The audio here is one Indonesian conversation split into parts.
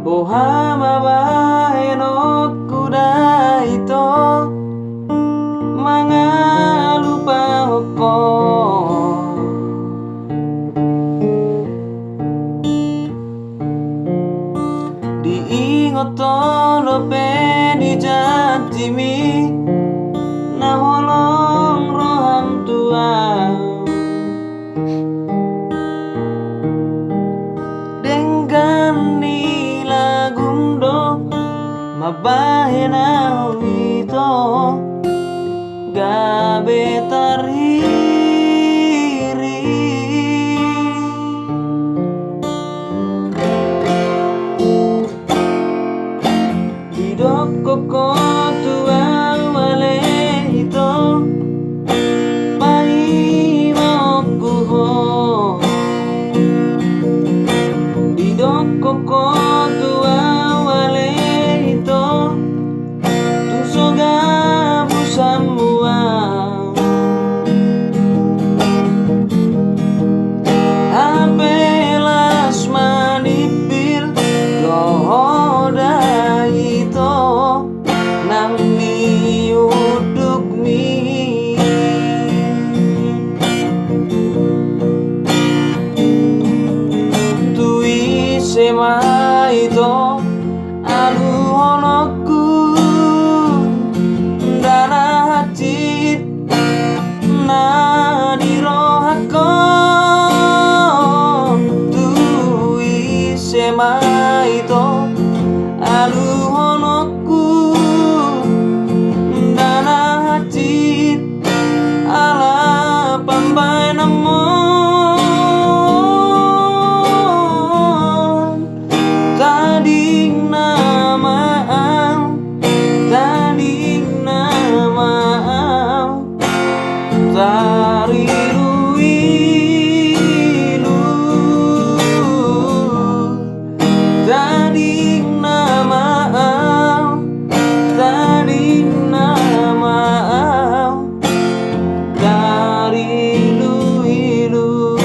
Bohama bae no kuda ito mga lupa ko diingot tolo pe di jatimi na holong roham tua dengan nila gundo mabahe na ito gabe tariri didok koko tua wale ito pai mau kuho didok koko tua wale ito tusoga busamua apelas manipil lohoda ito nang niuduk mi tui sema ito alu honokku dana hati na dirohako tui sema ito alu honokku dana hati ala pambai namon tading nama tariru ilu tading nama tarilu ilu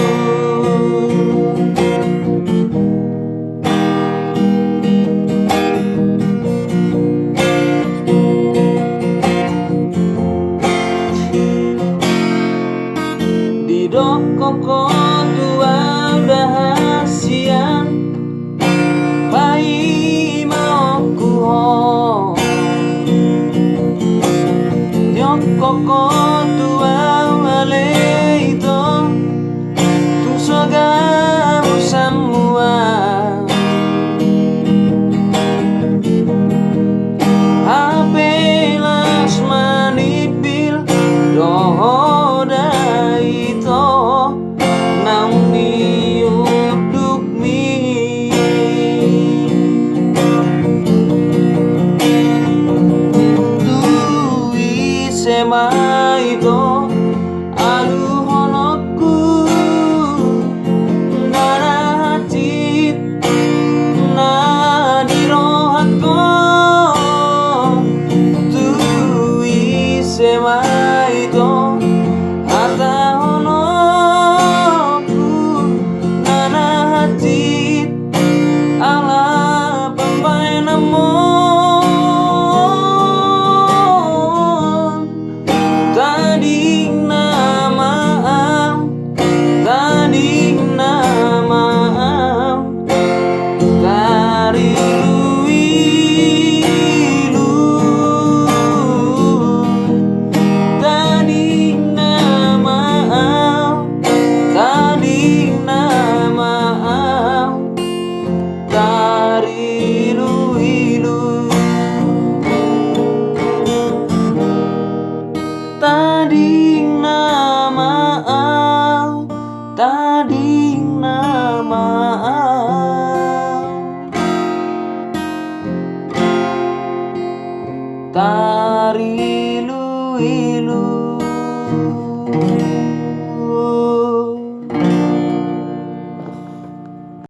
didok koko tua dahasian pai mau kuho nyok koko tua wale ito tusoga musamua apelas manipil dohoda ito nang niuduk mi tui sema ito alu honokku dana hati na dirohako tui sema ito hata honokku dana hati ala pambai namon tading nama tarilu ilu tading nama tarilu ilu tading nama tarilu ilu